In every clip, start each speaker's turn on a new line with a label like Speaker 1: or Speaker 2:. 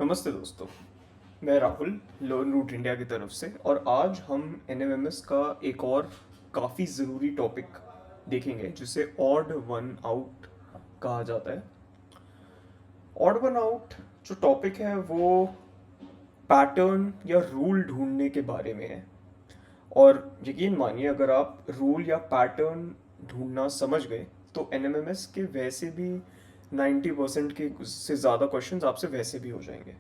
Speaker 1: नमस्ते दोस्तों, मैं राहुल लर्न रूट इंडिया की तरफ से। और आज हम एनएमएमएस का एक और काफ़ी ज़रूरी टॉपिक देखेंगे जिसे ऑड वन आउट कहा जाता है। ऑड वन आउट जो टॉपिक है वो पैटर्न या रूल ढूंढने के बारे में है। और यकीन मानिए, अगर आप रूल या पैटर्न ढूंढना समझ गए तो एनएमएमएस के वैसे भी 90% के से ज़्यादा क्वेश्चंस आपसे वैसे भी हो जाएंगे।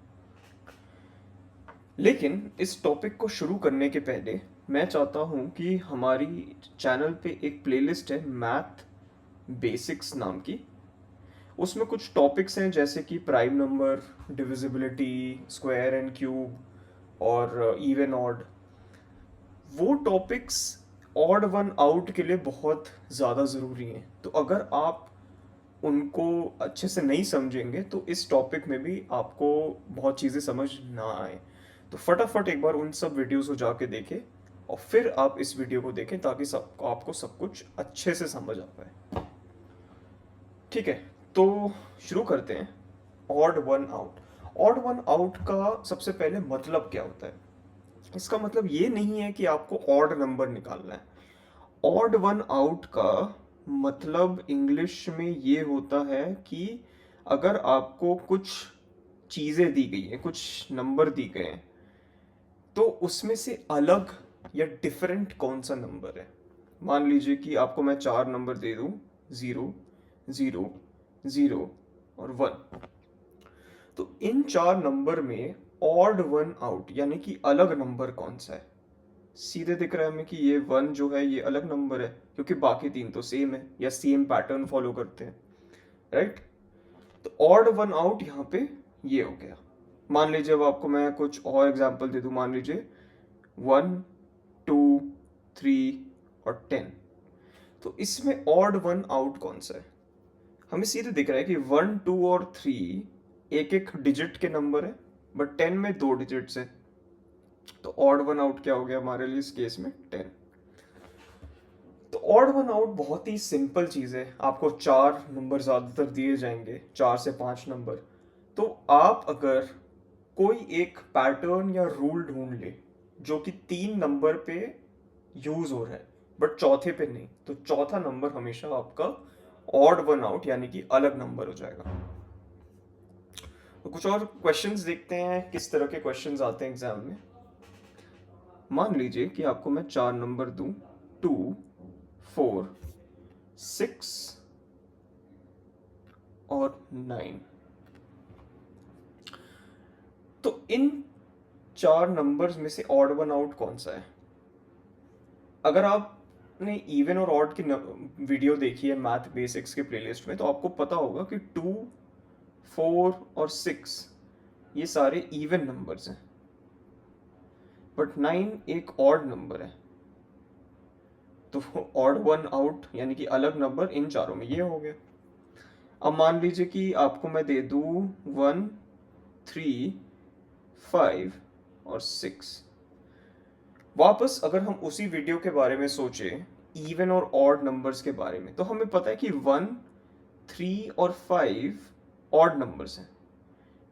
Speaker 1: लेकिन इस टॉपिक को शुरू करने के पहले मैं चाहता हूँ कि हमारी चैनल पे एक प्लेलिस्ट है मैथ बेसिक्स नाम की। उसमें कुछ टॉपिक्स हैं जैसे कि prime number, divisibility, square and cube और इवन ऑड। वो टॉपिक्स ऑड वन आउट के लिए बहुत ज़्यादा ज़रूरी हैं। तो अगर आप उनको अच्छे से नहीं समझेंगे तो इस टॉपिक में भी आपको बहुत चीज़ें समझ ना आए। तो फटाफट एक बार उन सब वीडियोस को जाके देखें और फिर आप इस वीडियो को देखें ताकि सब आपको सब कुछ अच्छे से समझ आ पाए। ठीक है, तो शुरू करते हैं। Odd one out. Odd one out का सबसे पहले मतलब क्या होता है? इसका मतलब ये नहीं है कि आपको ऑड नंबर निकालना है। ऑड वन आउट का मतलब इंग्लिश में ये होता है कि अगर आपको कुछ चीज़ें दी गई हैं, कुछ नंबर दी गए हैं, तो उसमें से अलग या डिफरेंट कौन सा नंबर है। मान लीजिए कि आपको मैं 4 नंबर दे दूं, 0, 0, 0 और 1। तो इन 4 नंबर में ऑड वन आउट यानी कि अलग नंबर कौन सा है? सीधे दिख रहा है हमें कि ये 1 जो है ये अलग नंबर है, क्योंकि बाकी 3 तो सेम है या सेम पैटर्न फॉलो करते हैं, राइट? तो ऑड वन आउट यहाँ पे ये हो गया। मान लीजिए अब आपको मैं कुछ और एग्जांपल दे दूं। मान लीजिए 1, 2, 3 और 10। तो इसमें ऑड वन आउट कौन सा है? हमें सीधे दिख रहा है कि 1, 2 और 3 एक एक डिजिट के नंबर है, बट 10 में 2 डिजिट्स है। तो ऑड वन आउट क्या हो गया हमारे लिए इस केस में? 10। तो ऑड वन आउट बहुत ही सिंपल चीज़ है। आपको 4 नंबर ज़्यादातर दिए जाएंगे, 4 से 5 नंबर। तो आप अगर कोई एक पैटर्न या रूल ढूंढ ले जो कि 3 नंबर पे यूज हो रहा है बट चौथे पे नहीं, तो चौथा नंबर हमेशा आपका ऑड वन आउट यानी कि अलग नंबर हो जाएगा। तो कुछ और क्वेश्चंस देखते हैं, किस तरह के क्वेश्चंस आते हैं एग्जाम में। मान लीजिए कि आपको मैं 4 नंबर दूं, 2, 4, 6 और 9। तो इन 4 नंबर्स में से ऑड वन आउट कौन सा है? अगर आपने इवन और ऑड की वीडियो देखी है मैथ बेसिक्स के प्लेलिस्ट में, तो आपको पता होगा कि 2, 4 और 6 ये सारे इवन नंबर्स हैं, बट 9 एक ऑड नंबर है। तो ऑड वन आउट यानी कि अलग नंबर इन चारों में ये हो गया। अब मान लीजिए कि आपको मैं दे दूं 1, 3, 5 और 6। वापस अगर हम उसी वीडियो के बारे में सोचें, इवन और ऑड नंबर्स के बारे में, तो हमें पता है कि 1, 3 और 5 ऑड नंबर्स हैं,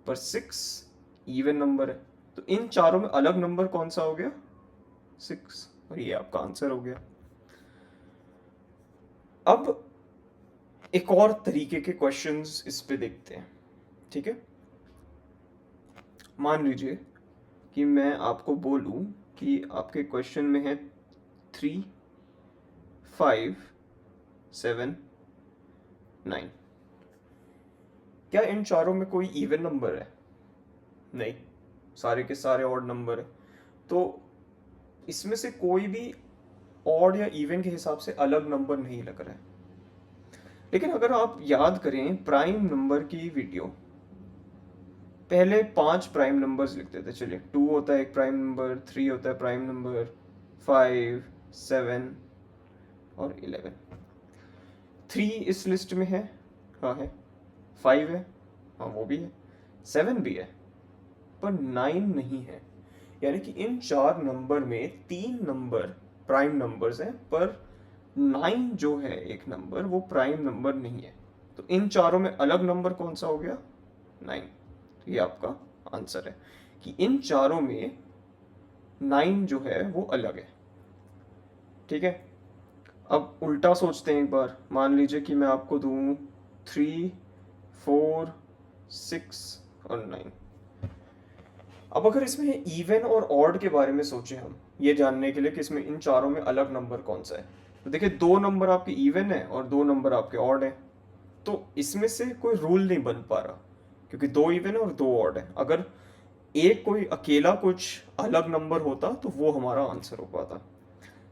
Speaker 1: पर 6 इवन नंबर है। तो इन चारों में अलग नंबर कौन सा हो गया? 6। और ये आपका आंसर हो गया। अब एक और तरीके के क्वेश्चंस इस पे देखते हैं, ठीक है? मान लीजिए कि मैं आपको बोलूं कि आपके क्वेश्चन में है 3, 5, 7, 9। क्या इन चारों में कोई इवन नंबर है? नहीं, सारे के सारे ऑड नंबर है। तो इसमें से कोई भी ऑड या इवन के हिसाब से अलग नंबर नहीं लग रहा है। लेकिन अगर आप याद करें प्राइम नंबर की वीडियो, पहले 5 प्राइम नंबर्स लिखते थे। चलिए, 2 होता है एक प्राइम नंबर, 3 होता है प्राइम नंबर, 5, 7 और 11। 3 इस लिस्ट में है, हाँ है। 5 है, हाँ वो भी है। 7 भी है, पर 9 नहीं है। यानी कि इन 4 नंबर में 3 नंबर प्राइम नंबर्स हैं, पर 9 जो है एक नंबर वो प्राइम नंबर नहीं है। तो इन चारों में अलग नंबर कौन सा हो गया? 9। ये आपका आंसर है कि इन चारों में 9 जो है वो अलग है। ठीक है, अब उल्टा सोचते हैं एक बार। मान लीजिए कि मैं आपको दूं 3, 4, 6 और 9। अब अगर इसमें इवन और ऑड के बारे में सोचें हम, ये जानने के लिए कि इसमें इन चारों में अलग नंबर कौन सा है, तो देखिए 2 नंबर आपके इवन है और 2 नंबर आपके ऑड है। तो इसमें से कोई रूल नहीं बन पा रहा, क्योंकि 2 इवन है और 2 ऑड है। अगर एक कोई अकेला कुछ अलग नंबर होता तो वो हमारा आंसर हो पाता।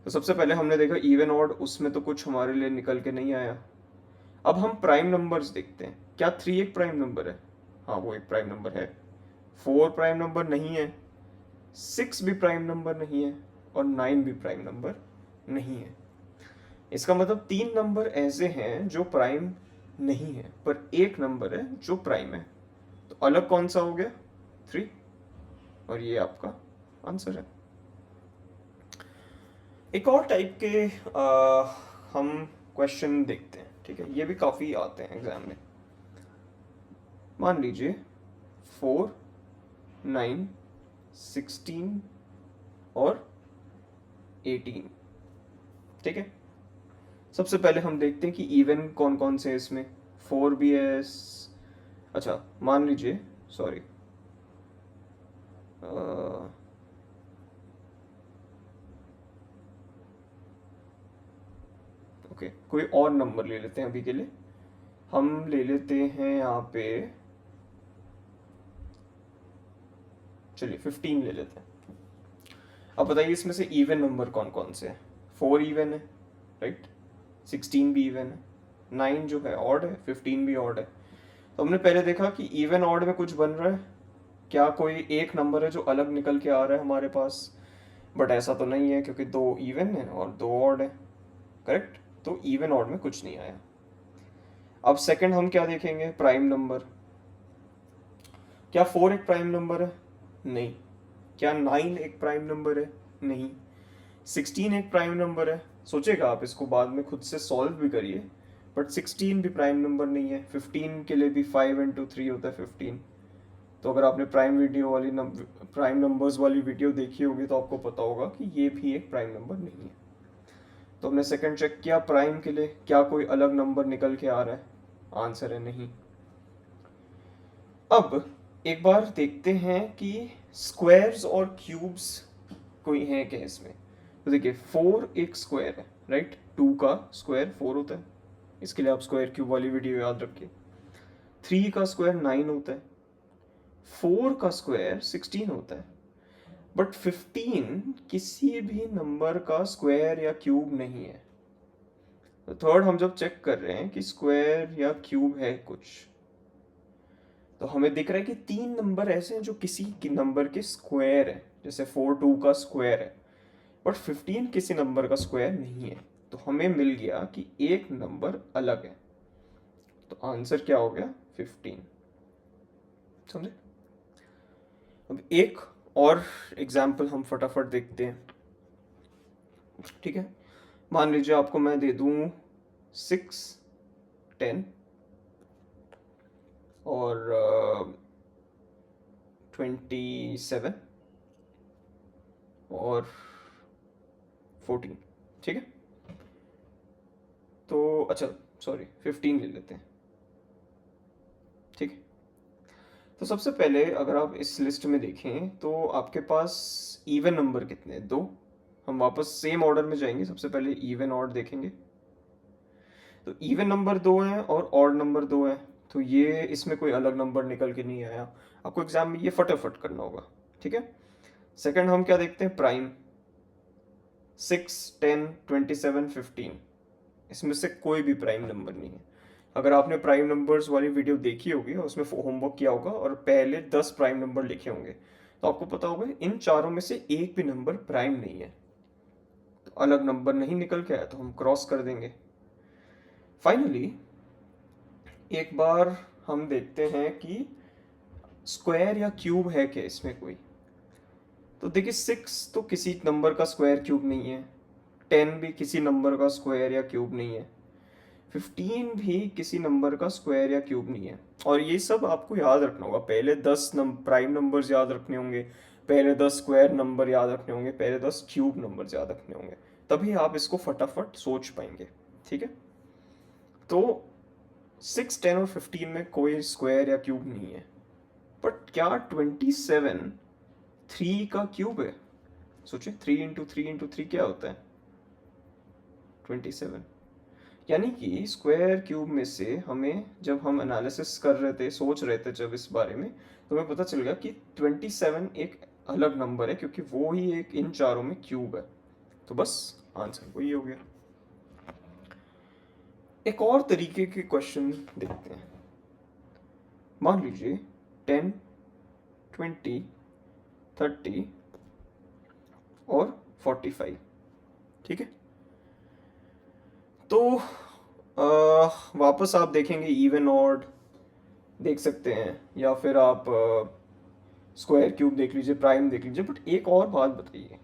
Speaker 1: तो सबसे पहले हमने देखा इवन ऑड, उसमें तो कुछ हमारे लिए निकल के नहीं आया। अब हम प्राइम नंबर्स देखते हैं। क्या 3 एक प्राइम नंबर है? हाँ, वो एक प्राइम नंबर है। 4 प्राइम नंबर नहीं है, 6 भी प्राइम नंबर नहीं है और 9 भी प्राइम नंबर नहीं है। इसका मतलब 3 नंबर ऐसे हैं जो प्राइम नहीं है, पर एक नंबर है जो प्राइम है। तो अलग कौन सा हो गया? 3। और ये आपका आंसर है। एक और टाइप के हम क्वेश्चन देखते हैं। ठीक है, ये भी काफ़ी आते हैं एग्जाम में। मान लीजिए 4, 9, 16 और 18। ठीक है, सबसे पहले हम देखते हैं कि इवन कौन कौन से हैं इसमें। 4 भी है। अच्छा, मान लीजिए, सॉरी, ओके, कोई और नंबर ले लेते हैं अभी के लिए। हम ले लेते हैं यहाँ पे, चलिए 15 ले लेते हैं। अब बताइए इसमें से इवन नंबर कौन कौन से हैं? 4 इवन है, राइट। 16 भी इवन है, 9 जो है ऑड है, 15 भी ऑड है। तो हमने पहले देखा कि इवन ऑड में कुछ बन रहा है। क्या कोई एक नंबर है जो अलग निकल के आ रहा है हमारे पास? बट ऐसा तो नहीं है, क्योंकि 2 इवन है और 2 ऑड है। करेक्ट, तो इवन ऑड में कुछ नहीं आया। अब सेकंड हम क्या देखेंगे? Prime number. क्या 4 एक प्राइम नंबर है? नहीं। क्या 9 एक प्राइम नंबर है? नहीं। 16 एक प्राइम नंबर है? सोचेगा आप इसको, बाद में खुद से सॉल्व भी करिए, बट 16 भी प्राइम नंबर नहीं है। 15 के लिए भी 5 इंटू 3 होता है 15। तो अगर आपने प्राइम नंबर्स वाली वीडियो देखी होगी तो आपको पता होगा कि ये भी एक प्राइम नंबर नहीं है। तो हमने सेकंड चेक किया प्राइम के लिए, क्या कोई अलग नंबर निकल के आ रहा है? आंसर है नहीं। अब एक बार देखते हैं कि स्क्वायर्स और क्यूब्स कोई हैं क्या इसमें। तो देखिए 4 एक स्क्वायर है, राइट। 2 का स्क्वायर 4 होता है, इसके लिए आप स्क्वायर क्यूब वाली वीडियो याद रखिए। 3 का स्क्वायर 9 होता है, 4 का स्क्वायर 16 होता है। बट 15 किसी भी नंबर का स्क्वायर या क्यूब नहीं है। तो थर्ड हम जब चेक कर रहे हैं कि स्क्वायर या क्यूब है कुछ, तो हमें दिख रहा है कि 3 नंबर ऐसे हैं जो किसी नंबर के स्क्वायर है। जैसे 4 2 का स्क्वायर है, बट 15 किसी नंबर का स्क्वायर नहीं है। तो हमें मिल गया कि एक नंबर अलग है। तो आंसर क्या हो गया? 15। समझे? अब एक और एग्जाम्पल हम फटाफट देखते हैं। ठीक है, मान लीजिए आपको मैं दे दूं 6, 10 और 27 और 14। ठीक है, तो अच्छा सॉरी 15 ले लेते हैं। ठीक है, तो सबसे पहले अगर आप इस लिस्ट में देखें तो आपके पास इवन नंबर कितने हैं? 2। हम वापस सेम ऑर्डर में जाएंगे, सबसे पहले इवन ऑड देखेंगे। तो इवन नंबर 2 हैं और ऑड नंबर 2 हैं, तो ये इसमें कोई अलग नंबर निकल के नहीं आया। आपको एग्जाम में ये फटाफट करना होगा। ठीक है, सेकंड हम क्या देखते हैं? प्राइम। 6, 10, 27, 15, इसमें से कोई भी प्राइम नंबर नहीं है। अगर आपने प्राइम नंबर्स वाली वीडियो देखी होगी और उसमें होमवर्क किया होगा और पहले 10 प्राइम नंबर लिखे होंगे, तो आपको पता होगा इन चारों में से एक भी नंबर प्राइम नहीं है। तो अलग नंबर नहीं निकल के आया तो हम क्रॉस कर देंगे। फाइनली एक बार हम देखते हैं कि स्क्वायर या क्यूब है क्या इसमें कोई। तो देखिए 6 तो किसी नंबर का स्क्वायर क्यूब नहीं है, 10 भी किसी नंबर का स्क्वायर या क्यूब नहीं है, 15 भी किसी नंबर का स्क्वायर या क्यूब नहीं है। और ये सब आपको याद रखना होगा, पहले 10 प्राइम नंबर्स याद रखने होंगे, पहले 10 स्क्वायर नंबर याद रखने होंगे, पहले 10 क्यूब नंबर्स याद रखने होंगे, तभी आप इसको फटाफट सोच पाएंगे। ठीक है, तो 6, 10 और 15 में कोई स्क्वायर या क्यूब नहीं है। बट क्या 27 3 का क्यूब है? सोचिए, 3 × 3 × 3 क्या होता है? 27। यानी कि स्क्वायर क्यूब में से हमें, जब हम एनालिसिस कर रहे थे, सोच रहे थे जब इस बारे में, तो हमें पता चल गया कि 27 एक अलग नंबर है, क्योंकि वो ही एक इन चारों में क्यूब है। तो बस आंसर वही हो गया। एक और तरीके के क्वेश्चन देखते हैं। मान लीजिए 10, 20, 30 और 45। ठीक है, तो वापस आप देखेंगे इवन ऑड देख सकते हैं, या फिर आप स्क्वायर क्यूब देख लीजिए, प्राइम देख लीजिए। बट एक और बात बताइए,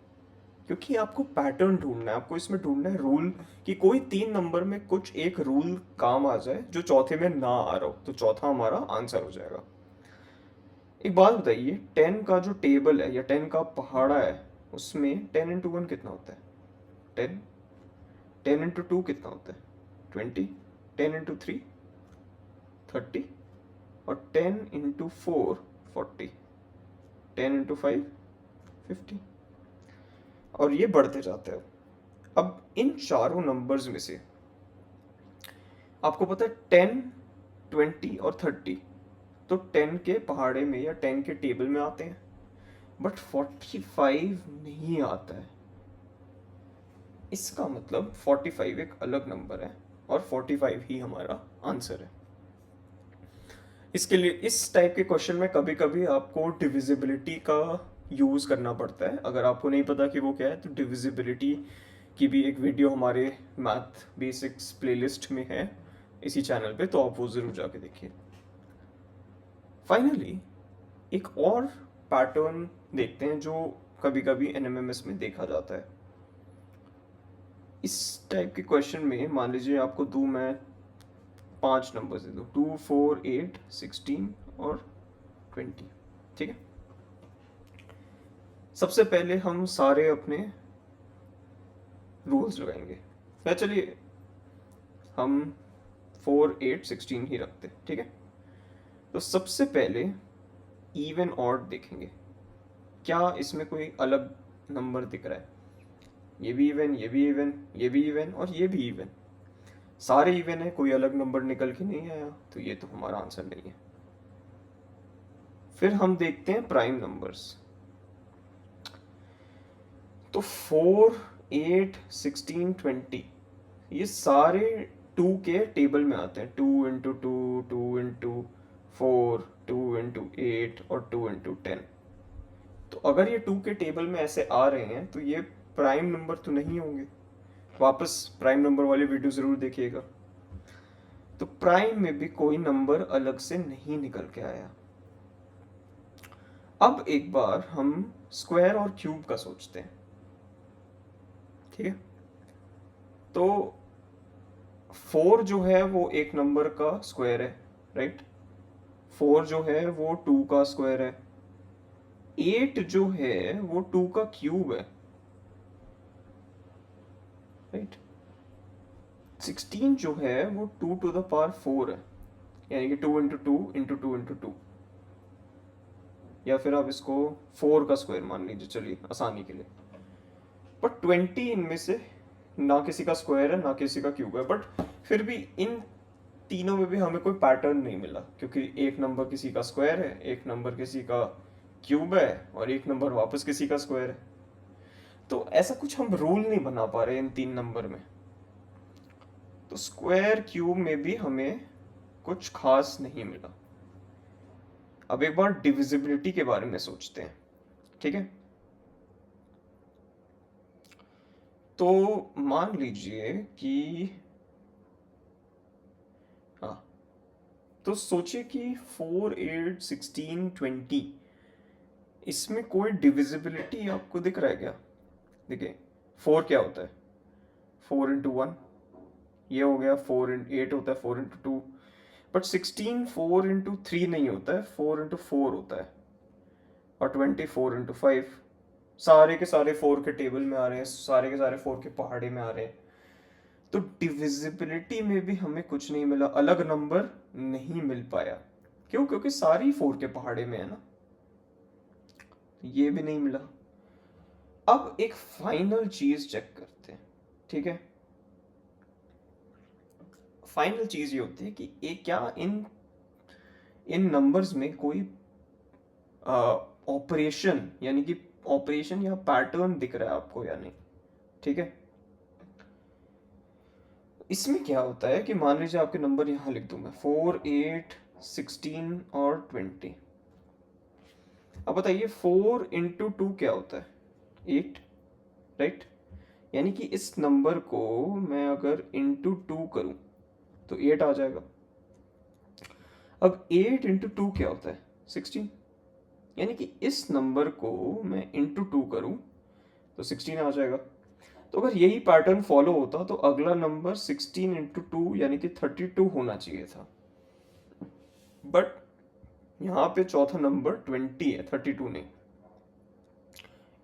Speaker 1: क्योंकि आपको पैटर्न ढूंढना है, आपको इसमें ढूंढना है रूल, कि कोई 3 नंबर में कुछ एक रूल काम आ जाए जो चौथे में ना आ रहा हो, तो चौथा हमारा आंसर हो जाएगा। एक बात बताइए, 10 का जो टेबल है या 10 का पहाड़ा है, उसमें 10 × 1 कितना होता है? 10। 10 × 2 कितना होता है? 20। 10 × 3 30। और 10 × 4 40। 10 × 5 50। और ये बढ़ते जाते हैं। अब इन चारों नंबर्स में से आपको पता है 10, 20 और 30 तो 10 के पहाड़े में या 10 के टेबल में आते हैं, बट 45 नहीं आता है। इसका मतलब 45 एक अलग नंबर है और 45 ही हमारा आंसर है। इसके लिए इस टाइप के क्वेश्चन में कभी कभी आपको डिविजिबिलिटी का यूज़ करना पड़ता है। अगर आपको नहीं पता कि वो क्या है, तो डिविजिबिलिटी की भी एक वीडियो हमारे मैथ बेसिक्स प्लेलिस्ट में है इसी चैनल पे, तो आप वो ज़रूर जाके देखिए। फाइनली एक और पैटर्न देखते हैं जो कभी कभी एनएमएमएस में देखा जाता है। इस टाइप के क्वेश्चन में मान लीजिए आपको दूँ मैं 5 नंबर दे दूँ, 2, 4, 8, 16 और 20। ठीक है, सबसे पहले हम सारे अपने रूल्स लगाएंगे। या चलिए हम 4, 8, 16 ही रखते। ठीक है, तो सबसे पहले इवन ऑड देखेंगे, क्या इसमें कोई अलग नंबर दिख रहा है? ये भी इवन, ये भी इवन, ये भी इवन और ये भी इवन, सारे इवन है, कोई अलग नंबर निकल के नहीं आया, तो ये तो हमारा आंसर नहीं है। फिर हम देखते हैं प्राइम नंबर्स, तो 4, 8, 16, 20 ये सारे 2 के टेबल में आते हैं। 2 × 2, 2 × 4, 2 × 8 और 2 × 10। तो अगर ये 2 के टेबल में ऐसे आ रहे हैं, तो ये प्राइम नंबर तो नहीं होंगे। वापस प्राइम नंबर वाली वीडियो ज़रूर देखिएगा। तो प्राइम में भी कोई नंबर अलग से नहीं निकल के आया। अब एक बार हम स्क्वायर और क्यूब का सोचते हैं। ठीक है, तो 4 जो है वो एक नंबर का स्क्वायर है, राइट। 4 जो है वो 2 का स्क्वायर है। 8 जो है वो 2 का क्यूब है, राइट। 16 जो है वो 2 to the power 4 है, यानी कि 2 × 2 × 2 × 2, या फिर आप इसको 4 का स्क्वायर मान लीजिए, चलिए आसानी के लिए। बट 20 इनमें से ना किसी का स्क्वायर है ना किसी का क्यूब है, बट फिर भी इन तीनों में भी हमें कोई पैटर्न नहीं मिला, क्योंकि एक नंबर किसी का स्क्वायर है, एक नंबर किसी का क्यूब है और एक नंबर वापस किसी का स्क्वायर है। तो ऐसा कुछ हम रूल नहीं बना पा रहे इन 3 नंबर में। तो स्क्वायर क्यूब में भी हमें कुछ खास नहीं मिला। अब एक बार डिविजिबिलिटी के बारे में सोचते हैं। ठीक है, तो मान लीजिए कि हाँ, तो सोचिए कि 4, 8, 16, 20 इसमें कोई डिविजिबिलिटी आपको दिख रहा है क्या? देखिए 4 क्या होता है? 4 × 1, ये हो गया 8 होता है 4 into 2, बट 16 4 into 3 नहीं होता है, 4 into 4 होता है, और 20 4 into 5। सारे के सारे 4 के टेबल में आ रहे हैं, सारे के सारे 4 के पहाड़े में आ रहे हैं। तो डिविजिबिलिटी में भी हमें कुछ नहीं मिला, अलग नंबर नहीं मिल पाया। क्यों? क्योंकि सारी 4 के पहाड़े में है ना, ये भी नहीं मिला। अब एक फाइनल चीज चेक करते हैं, ठीक है। फाइनल चीज ये होती है कि क्या इन नंबर्स में कोई ऑपरेशन, यानी कि ऑपरेशन या पैटर्न दिख रहा है आपको या नहीं, ठीक है। इसमें क्या होता है कि मान लीजिए आपके नंबर यहां लिख दूं मैं 4 8 16 और 20। अब बताइए 4 into 2 क्या होता है? 8, राइट। यानी कि इस नंबर को मैं अगर इंटू 2 करूं तो 8 आ जाएगा। अब 8 into 2 क्या होता है? 16। यानी कि इस नंबर को मैं इंटू 2 करूं तो 16 आ जाएगा। तो अगर यही पैटर्न फॉलो होता तो अगला नंबर 16 into 2 यानी कि 32 होना चाहिए था, बट यहाँ पे चौथा नंबर 20 है, 32 नहीं।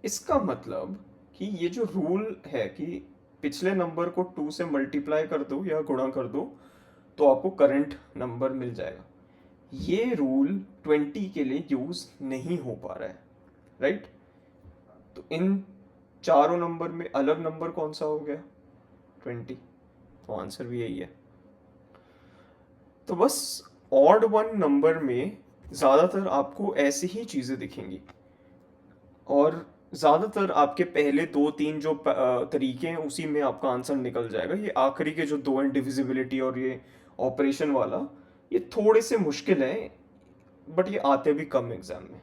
Speaker 1: इसका मतलब कि ये जो रूल है कि पिछले नंबर को 2 से मल्टीप्लाई कर दो या गुणा कर दो तो आपको करंट नंबर मिल जाएगा, ये रूल 20 के लिए यूज नहीं हो पा रहा है, राइट। तो इन चारों नंबर में अलग नंबर कौन सा हो गया? 20। तो आंसर भी यही है। तो बस ऑड वन नंबर में ज़्यादातर आपको ऐसी ही चीज़ें दिखेंगी, और ज़्यादातर आपके पहले 2-3 जो तरीके हैं उसी में आपका आंसर निकल जाएगा। ये आखिरी के जो 2 हैं, डिविजिबिलिटी और ये ऑपरेशन वाला, ये थोड़े से मुश्किल है, बट ये आते भी कम एग्जाम में।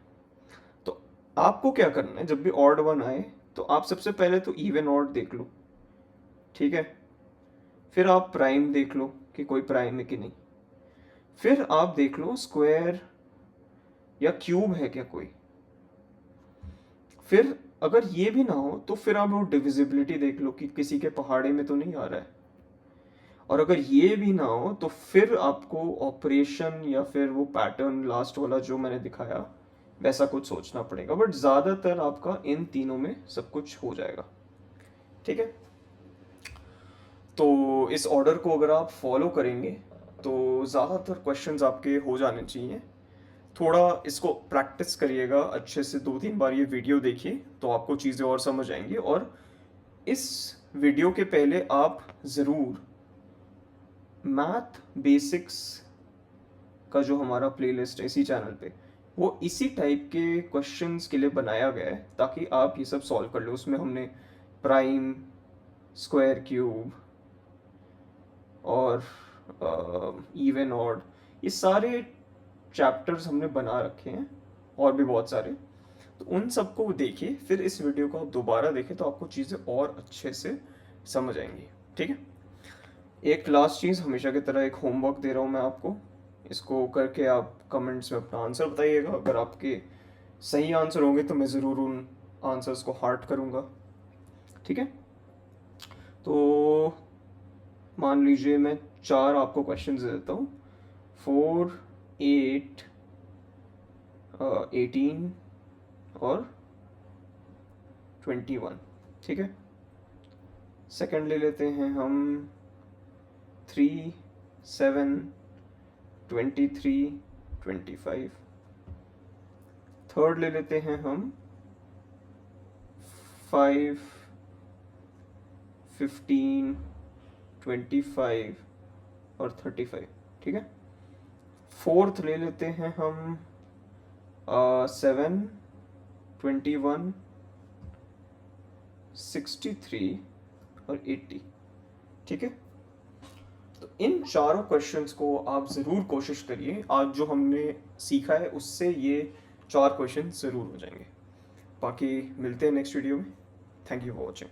Speaker 1: तो आपको क्या करना है, जब भी ऑड वन आए तो आप सबसे पहले तो इवन ऑड देख लो, ठीक है। फिर आप प्राइम देख लो कि कोई प्राइम है कि नहीं। फिर आप देख लो स्क्वायर या क्यूब है क्या कोई। फिर अगर ये भी ना हो तो फिर आप वो डिविजिबिलिटी देख लो कि किसी के पहाड़े में तो नहीं आ रहा है। और अगर ये भी ना हो तो फिर आपको ऑपरेशन या फिर वो पैटर्न लास्ट वाला जो मैंने दिखाया वैसा कुछ सोचना पड़ेगा, बट ज़्यादातर आपका इन तीनों में सब कुछ हो जाएगा, ठीक है। तो इस ऑर्डर को अगर आप फॉलो करेंगे तो ज़्यादातर क्वेश्चंस आपके हो जाने चाहिए। थोड़ा इसको प्रैक्टिस करिएगा अच्छे से, 2-3 बार ये वीडियो देखिए तो आपको चीज़ें और समझ आएंगी। और इस वीडियो के पहले आप ज़रूर मैथ बेसिक्स का जो हमारा प्लेलिस्ट है इसी चैनल पे, वो इसी टाइप के क्वेश्चंस के लिए बनाया गया है ताकि आप ये सब सॉल्व कर लो। उसमें हमने प्राइम, स्क्वायर, क्यूब और इवन ऑड, ये सारे चैप्टर्स हमने बना रखे हैं, और भी बहुत सारे। तो उन सबको देखिए, फिर इस वीडियो को आप दोबारा देखें तो आपको चीज़ें और अच्छे से समझ आएंगी, ठीक है। एक लास्ट चीज़, हमेशा की तरह एक होमवर्क दे रहा हूँ मैं आपको, इसको करके आप कमेंट्स में अपना आंसर बताइएगा। अगर आपके सही आंसर होंगे तो मैं ज़रूर उन आंसर्स को हार्ट करूँगा, ठीक है। तो मान लीजिए मैं 4 आपको क्वेश्चन दे देता हूँ, 4 8 18 और 21, ठीक है। सेकंड ले लेते हैं हम 3 7 23 25। थर्ड ले लेते हैं हम 5 15 25 और 35, ठीक है। फोर्थ ले लेते हैं हम 7 21 63 और 80, ठीक है। तो इन चारों क्वेश्चंस को आप ज़रूर कोशिश करिए, आज जो हमने सीखा है उससे ये 4 क्वेश्चन ज़रूर हो जाएंगे। बाकी मिलते हैं नेक्स्ट वीडियो में। Thank you for watching.